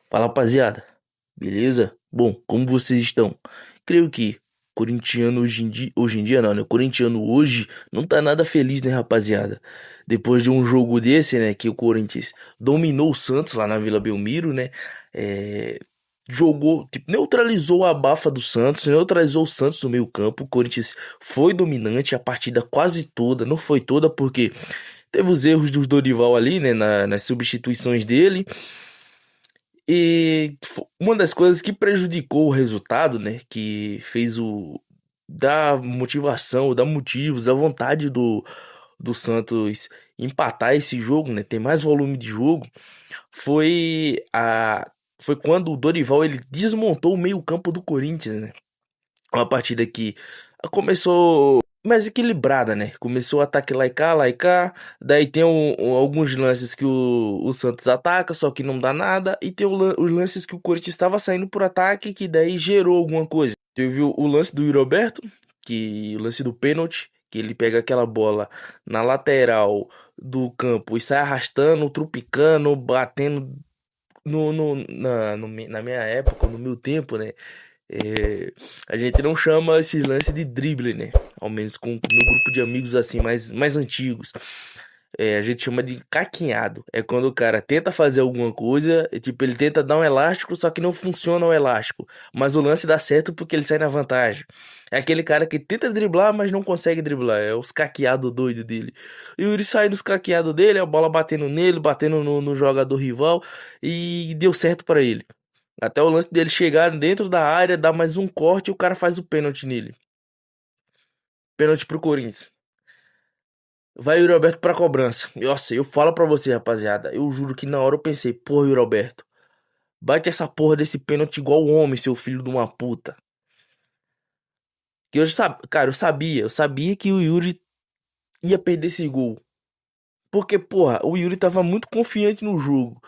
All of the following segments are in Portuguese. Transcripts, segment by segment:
Fala, rapaziada. Beleza? Bom, como vocês estão? Creio que corintiano hoje em dia não, né? Corintiano hoje não tá nada feliz, né, rapaziada? Depois de um jogo desse, né, que o Corinthians dominou o Santos lá na Vila Belmiro, né? É, Jogou, tipo, neutralizou a abafa do Santos, neutralizou o Santos no meio-campo. O Corinthians foi dominante a partida quase toda, não foi toda porque teve os erros do Dorival ali, né, nas substituições dele. Uma das coisas que prejudicou o resultado, né, que fez o da motivação, da motivos, da vontade do Santos empatar esse jogo, né, ter mais volume de jogo, foi a foi quando o Dorival ele desmontou o meio-campo do Corinthians, né? Uma partida que começou mais equilibrada, né? Começou ataque lá e cá. Daí tem alguns lances que o Santos ataca, só que não dá nada. E tem os lances que o Corinthians estava saindo por ataque, que daí gerou alguma coisa. Teve o lance do Yuri Alberto, o lance do pênalti, que ele pega aquela bola na lateral do campo e sai arrastando, trupicando, batendo na minha época, no meu tempo, né? É, a gente não chama esse lance de drible, né? Ao menos com o meu grupo de amigos assim, mais antigos. A gente chama de caquinhado. É quando o cara tenta fazer alguma coisa, tipo, ele tenta dar um elástico, só que não funciona o elástico. Mas o lance dá certo porque ele sai na vantagem. É aquele cara que tenta driblar, mas não consegue driblar. É os caqueados doido dele. E o Yuri sai nos caqueados dele, a bola batendo nele, batendo no jogador rival, e deu certo pra ele. Até o lance dele chegar dentro da área, dar mais um corte e o cara faz o pênalti nele. Pênalti pro Corinthians. Vai o Yuri Alberto pra cobrança. Nossa, eu falo pra você, rapaziada. Eu juro que na hora eu pensei, porra, Yuri Alberto, bate essa porra desse pênalti igual o homem, seu filho de uma puta. Que eu sabia, cara, eu sabia que o Yuri ia perder esse gol. Porque, porra, o Yuri tava muito confiante no jogo.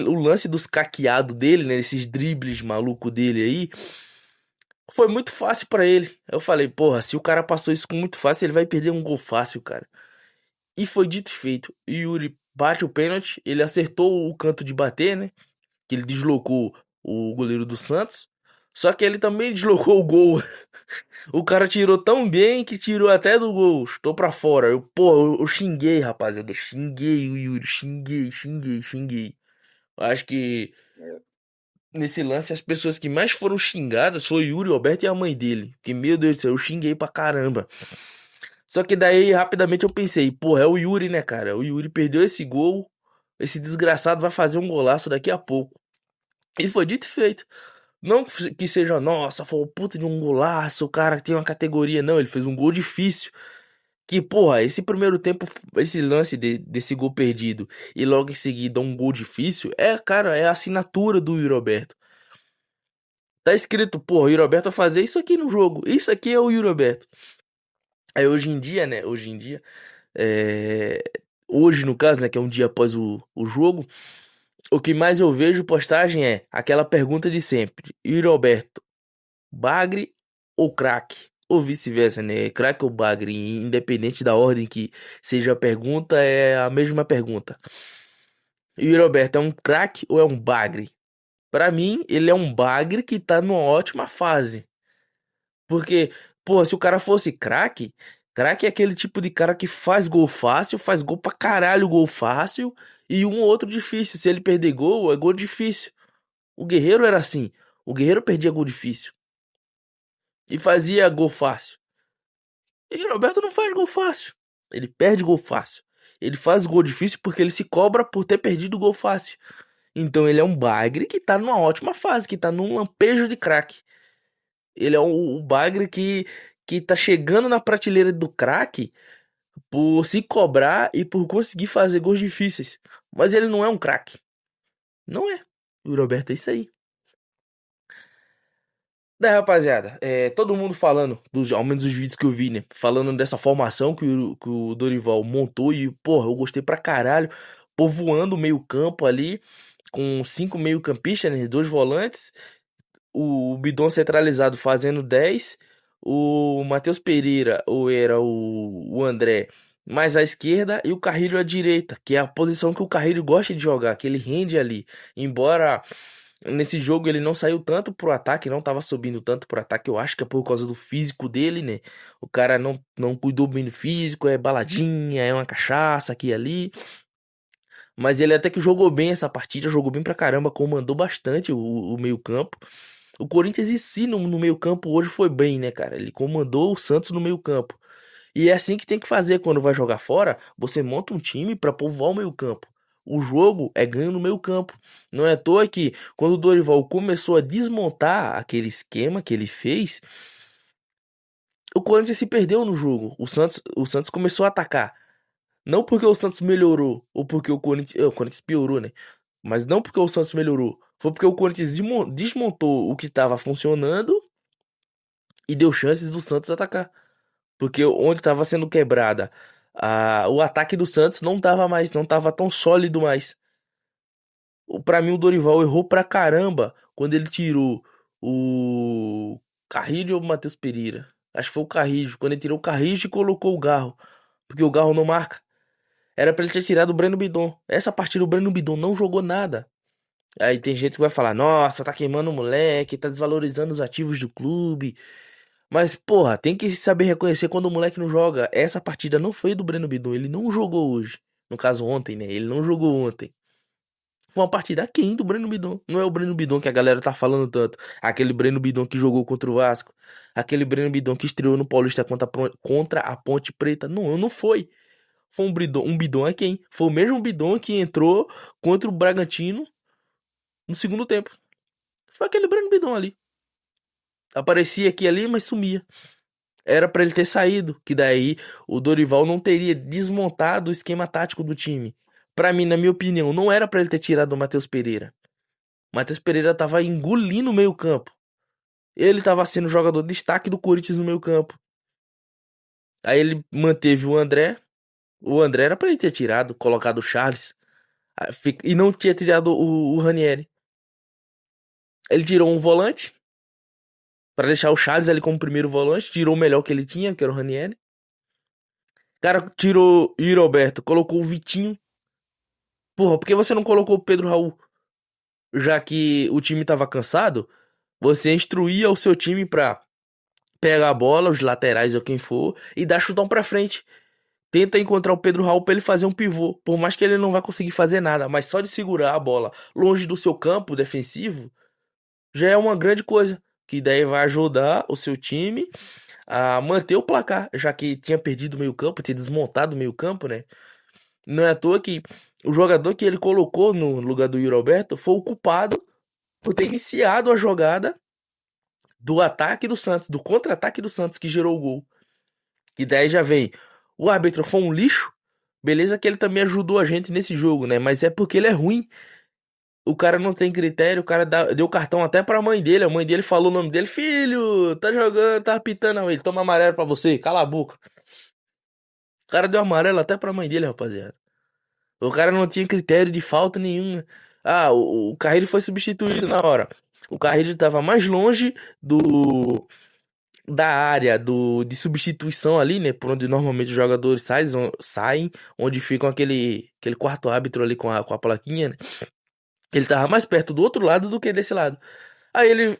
O lance dos caqueados dele, né? Esses dribles maluco dele aí. Foi muito fácil pra ele. Eu falei, porra, se o cara passou isso com muito fácil, ele vai perder um gol fácil, cara. E foi dito e feito. O Yuri bate o pênalti, ele acertou o canto de bater, né? Que ele deslocou o goleiro do Santos. Só que ele também deslocou o gol. O cara tirou tão bem que tirou até do gol. Estou pra fora. Eu xinguei, rapaziada. Eu xinguei o Yuri. Xinguei. Eu acho que nesse lance, as pessoas que mais foram xingadas foi o Yuri Alberto e a mãe dele. Que, meu Deus do céu, eu xinguei pra caramba. Só que daí, rapidamente, eu pensei, porra, é o Yuri, né, cara? O Yuri perdeu esse gol. Esse desgraçado vai fazer um golaço daqui a pouco. E foi dito e feito. Não que seja, nossa, foi um puta de um golaço, o cara tem uma categoria. Não, ele fez um gol difícil. Que, porra, esse primeiro tempo, esse lance desse gol perdido e logo em seguida um gol difícil, cara, é a assinatura do Yuri Alberto. Tá escrito, porra, o Yuri Alberto vai fazer isso aqui no jogo. Isso aqui é o Yuri Alberto. Aí hoje em dia, né? É... Hoje, no caso, né? Que é um dia após o jogo, o que mais eu vejo postagem é aquela pergunta de sempre: Yuri Alberto, bagre ou craque? Ou vice-versa, né? Craque ou bagre, independente da ordem que seja a pergunta, é a mesma pergunta. Yuri Alberto é um craque ou é um bagre? Pra mim, ele é um bagre que tá numa ótima fase. Porque, pô, se o cara fosse craque, craque é aquele tipo de cara que faz gol fácil, faz gol pra caralho, gol fácil, e um ou outro difícil. Se ele perder gol, é gol difícil. O Guerreiro era assim. O Guerreiro perdia gol difícil e fazia gol fácil. E o Roberto não faz gol fácil. Ele perde gol fácil. Ele faz gol difícil porque ele se cobra por ter perdido gol fácil. Então ele é um bagre que tá numa ótima fase, que tá num lampejo de craque. Ele é o bagre que tá chegando na prateleira do craque por se cobrar e por conseguir fazer gols difíceis. Mas ele não é um craque. Não é. O Roberto é isso aí. Daí, rapaziada, todo mundo falando, ao menos os vídeos que eu vi, né? Falando dessa formação que o Dorival montou e, porra, eu gostei pra caralho. Povoando o meio-campo ali, com cinco meio-campistas, né? Dois volantes. O Bidon centralizado fazendo 10. O Matheus Pereira, ou era o André, mais à esquerda e o Carrilho à direita, que é a posição que o Carrilho gosta de jogar, que ele rende ali. Embora nesse jogo ele não saiu tanto pro ataque, não tava subindo tanto pro ataque, eu acho que é por causa do físico dele, né? O cara não cuidou bem do físico, é baladinha, é uma cachaça aqui e ali. Mas ele até que jogou bem essa partida, jogou bem pra caramba, comandou bastante o meio-campo. O Corinthians em si no meio-campo hoje foi bem, né, cara? Ele comandou o Santos no meio-campo. E é assim que tem que fazer quando vai jogar fora. Você monta um time pra povoar o meio-campo. O jogo é ganho no meio-campo. Não é à toa que quando o Dorival começou a desmontar aquele esquema que ele fez, o Corinthians se perdeu no jogo. O Santos começou a atacar. Não porque o Santos melhorou, ou porque o Corinthians piorou, né? Mas não porque o Santos melhorou. Foi porque o Corinthians desmontou o que estava funcionando e deu chances do Santos atacar. Porque onde estava sendo quebrada o ataque do Santos não tava mais, não tava tão sólido mais. Pra mim, o Dorival errou pra caramba quando ele tirou o Carrillo ou o Matheus Pereira. Acho que foi o Carrillo. Quando ele tirou o Carrillo e colocou o Garro. Porque o Garro não marca. Era pra ele ter tirado o Breno Bidon. Essa partida o Breno Bidon não jogou nada. Aí tem gente que vai falar: nossa, tá queimando o moleque, tá desvalorizando os ativos do clube. Mas, porra, tem que saber reconhecer quando o moleque não joga. Essa partida não foi do Breno Bidon, ele não jogou hoje. No caso, ontem, né? Ele não jogou ontem. Foi uma partida aquém do Breno Bidon. Não é o Breno Bidon que a galera tá falando tanto. Aquele Breno Bidon que jogou contra o Vasco. Aquele Breno Bidon que estreou no Paulista contra a Ponte Preta. Não, não foi. Foi um bidon aquém. Foi o mesmo bidon que entrou contra o Bragantino no segundo tempo. Foi aquele Breno Bidon ali. Aparecia aqui e ali, mas sumia. Era pra ele ter saído, que daí o Dorival não teria desmontado o esquema tático do time. Pra mim, na minha opinião, não era pra ele ter tirado o Matheus Pereira. O Matheus Pereira tava engolindo o meio-campo. Ele tava sendo jogador de destaque do Corinthians no meio-campo. Aí ele manteve o André. O André era pra ele ter tirado, colocado o Charles. E não tinha tirado o Ranieri. Ele tirou um volante pra deixar o Charles ali como primeiro volante. Tirou o melhor que ele tinha, que era o Ranieri. Cara, tirou o Yuri Alberto, colocou o Vitinho. Porra, por que você não colocou o Pedro Raul? Já que o time tava cansado, você instruía o seu time pra pegar a bola, os laterais ou quem for, e dar chutão pra frente. Tenta encontrar o Pedro Raul pra ele fazer um pivô. Por mais que ele não vá conseguir fazer nada, mas só de segurar a bola longe do seu campo defensivo, já é uma grande coisa. Que daí vai ajudar o seu time a manter o placar, já que tinha perdido o meio-campo, tinha desmontado o meio-campo, né? Não é à toa que o jogador que ele colocou no lugar do Yuri Alberto foi o culpado por ter iniciado a jogada do ataque do Santos, do contra-ataque do Santos que gerou o gol. E daí já vem, o árbitro foi um lixo, beleza que ele também ajudou a gente nesse jogo, né? Mas é porque ele é ruim. O cara não tem critério, o cara deu cartão até pra mãe dele. A mãe dele falou o nome dele: filho, tá jogando, tá apitando. Não, ele toma amarelo pra você, cala a boca. O cara deu amarelo até pra mãe dele, rapaziada. O cara não tinha critério de falta nenhuma. O Carrilho foi substituído na hora. O Carrilho tava mais longe da área de substituição ali, né? Por onde normalmente os jogadores saem, onde ficam aquele quarto árbitro ali com a plaquinha, né? Ele tava mais perto do outro lado do que desse lado. Aí ele,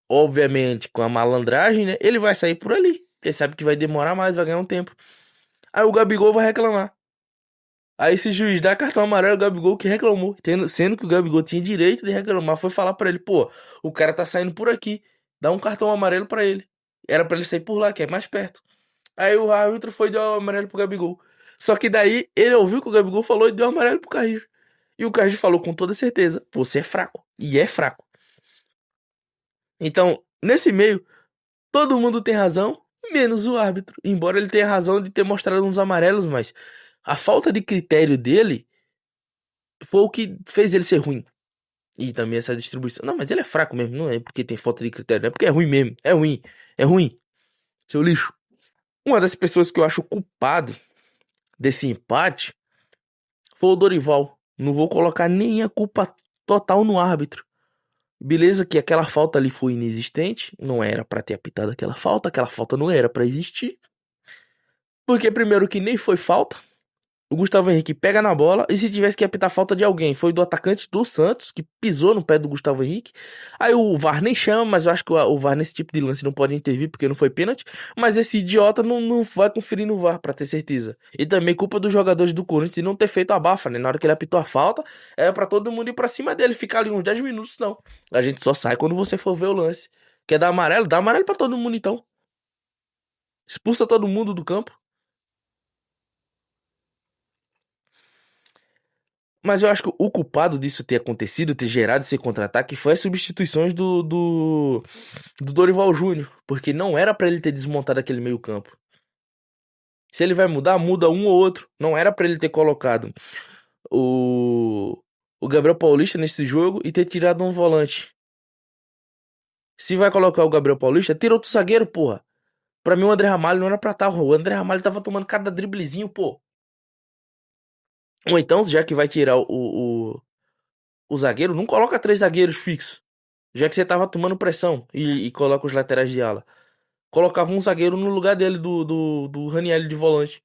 obviamente, com a malandragem, né? Ele vai sair por ali. Ele sabe que vai demorar mais, vai ganhar um tempo. Aí o Gabigol vai reclamar. Aí esse juiz dá cartão amarelo ao Gabigol que reclamou. Sendo que o Gabigol tinha direito de reclamar. Foi falar pra ele: pô, o cara tá saindo por aqui. Dá um cartão amarelo pra ele. Era pra ele sair por lá, que é mais perto. Aí o árbitro foi e deu amarelo pro Gabigol. Só que daí ele ouviu o que o Gabigol falou e deu amarelo pro Carrillo. E o Carrillo falou com toda certeza: você é fraco. E é fraco. Então, nesse meio, todo mundo tem razão, menos o árbitro. Embora ele tenha razão de ter mostrado uns amarelos, mas a falta de critério dele foi o que fez ele ser ruim. E também essa distribuição. Não, mas ele é fraco mesmo. Não é porque tem falta de critério. Não é porque é ruim mesmo. É ruim. É ruim. Seu lixo. Uma das pessoas que eu acho culpado desse empate foi o Dorival. Não vou colocar nem a culpa total no árbitro. Beleza que aquela falta ali foi inexistente. Não era pra ter apitado aquela falta. Aquela falta não era pra existir. Porque primeiro que nem foi falta. O Gustavo Henrique pega na bola e se tivesse que apitar falta de alguém, foi do atacante do Santos, que pisou no pé do Gustavo Henrique. Aí o VAR nem chama, mas eu acho que o VAR nesse tipo de lance não pode intervir porque não foi pênalti. Mas esse idiota não vai conferir no VAR, pra ter certeza. E também culpa dos jogadores do Corinthians de não ter feito a bafa, né? Na hora que ele apitou a falta, é pra todo mundo ir pra cima dele, ficar ali uns 10 minutos, não. A gente só sai quando você for ver o lance. Quer dar amarelo? Dá amarelo pra todo mundo então. Expulsa todo mundo do campo. Mas eu acho que o culpado disso ter acontecido, ter gerado esse contra-ataque, foi as substituições do Dorival Júnior. Porque não era pra ele ter desmontado aquele meio-campo. Se ele vai mudar, muda um ou outro. Não era pra ele ter colocado o, o Gabriel Paulista nesse jogo e ter tirado um volante. Se vai colocar o Gabriel Paulista, tira outro zagueiro, porra. Pra mim, o André Ramalho não era pra estar. O André Ramalho tava tomando cada driblezinho, pô. Ou então, já que vai tirar o zagueiro, não coloca três zagueiros fixos. Já que você tava tomando pressão e coloca os laterais de ala. Colocava um zagueiro no lugar dele, do Raniel de volante.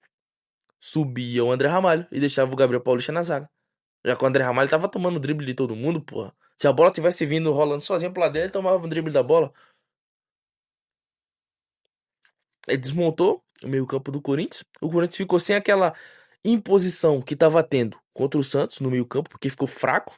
Subia o André Ramalho e deixava o Gabriel Paulista na zaga. Já que o André Ramalho tava tomando drible de todo mundo, porra. Se a bola tivesse vindo rolando sozinho pro lado dele, ele tomava um drible da bola. Ele desmontou o meio-campo do Corinthians. O Corinthians ficou sem aquela imposição que tava tendo contra o Santos no meio-campo, porque ficou fraco.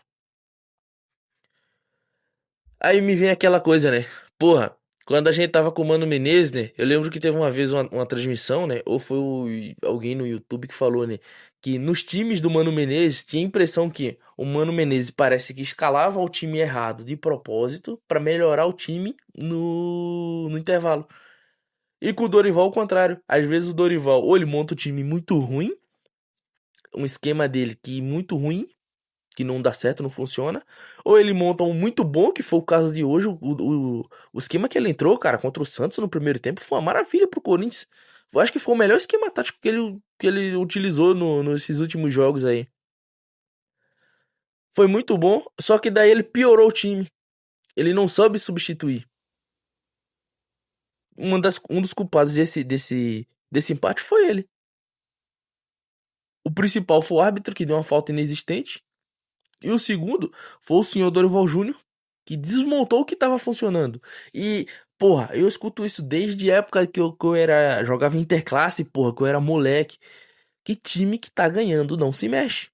Aí me vem aquela coisa, né? Porra, quando a gente tava com o Mano Menezes, né? Eu lembro que teve uma vez uma transmissão, né? Ou foi alguém no YouTube que falou, né? Que nos times do Mano Menezes tinha a impressão que o Mano Menezes parece que escalava o time errado de propósito pra melhorar o time no intervalo. E com o Dorival, o contrário. Às vezes o Dorival, ou ele monta um time muito ruim, um esquema dele que é muito ruim, que não dá certo, não funciona. Ou ele monta um muito bom, que foi o caso de hoje. O esquema que ele entrou, cara, contra o Santos no primeiro tempo foi uma maravilha pro Corinthians. Eu acho que foi o melhor esquema tático que ele utilizou nesses últimos jogos aí. Foi muito bom, só que daí ele piorou o time. Ele não soube substituir. Um dos culpados desse empate foi ele. O principal foi o árbitro, que deu uma falta inexistente. E o segundo foi o senhor Dorival Júnior, que desmontou o que tava funcionando. E, porra, eu escuto isso desde a época que eu jogava interclasse, porra, que eu era moleque. Que time que tá ganhando não se mexe.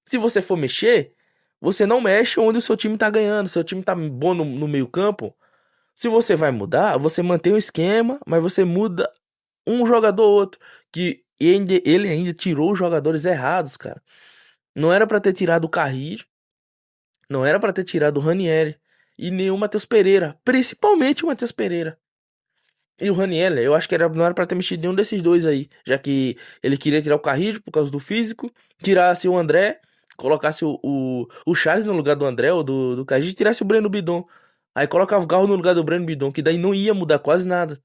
Se você for mexer, você não mexe onde o seu time tá ganhando. Seu time tá bom no meio campo. Se você vai mudar, você mantém o esquema, mas você muda um jogador ou outro. Que ele ainda tirou os jogadores errados, cara. Não era pra ter tirado o Carrillo. Não era pra ter tirado o Ranieri e nem o Matheus Pereira, principalmente o Matheus Pereira. E o Ranieri, eu acho que não era pra ter mexido nenhum desses dois aí, já que ele queria tirar o Carrillo por causa do físico, tirasse o André, colocasse o Charles no lugar do André ou do Carrillo e tirasse o Breno Bidon. Aí colocava o Garro no lugar do Breno Bidon, que daí não ia mudar quase nada.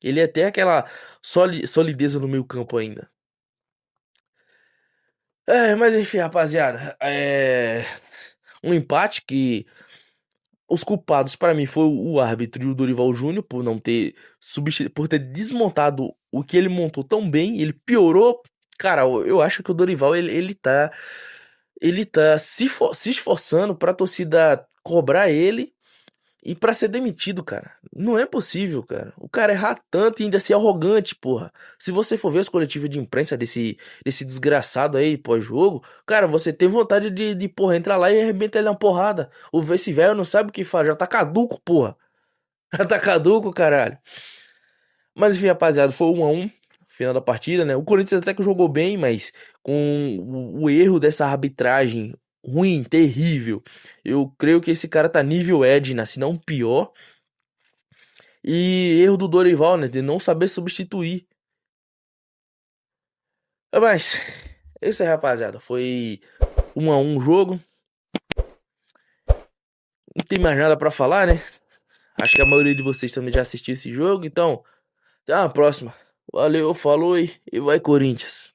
Ele ia ter aquela solidez no meio campo ainda. Mas enfim, rapaziada, um empate que os culpados pra mim foi o árbitro e o Dorival Júnior por não ter por ter desmontado o que ele montou tão bem, ele piorou. Cara, eu acho que o Dorival ele tá se esforçando pra torcida cobrar ele e pra ser demitido, cara. Não é possível, cara. O cara errar tanto e ainda ser arrogante, porra. Se você for ver as coletivas de imprensa desse desgraçado aí pós-jogo, cara, você tem vontade de porra, entrar lá e arrebentar ele na porrada. O esse velho não sabe o que faz, já tá caduco, porra. Já tá caduco, caralho. Mas enfim, rapaziada, foi 1-1 final da partida, né? O Corinthians até que jogou bem, mas com o erro dessa arbitragem ruim, terrível. Eu creio que esse cara tá nível Edna, se não pior. E erro do Dorival, né? De não saber substituir. Mas, isso aí, rapaziada. Foi 1-1 o jogo. Não tem mais nada pra falar, né? Acho que a maioria de vocês também já assistiu esse jogo. Então, até uma próxima. Valeu, falou e vai Corinthians.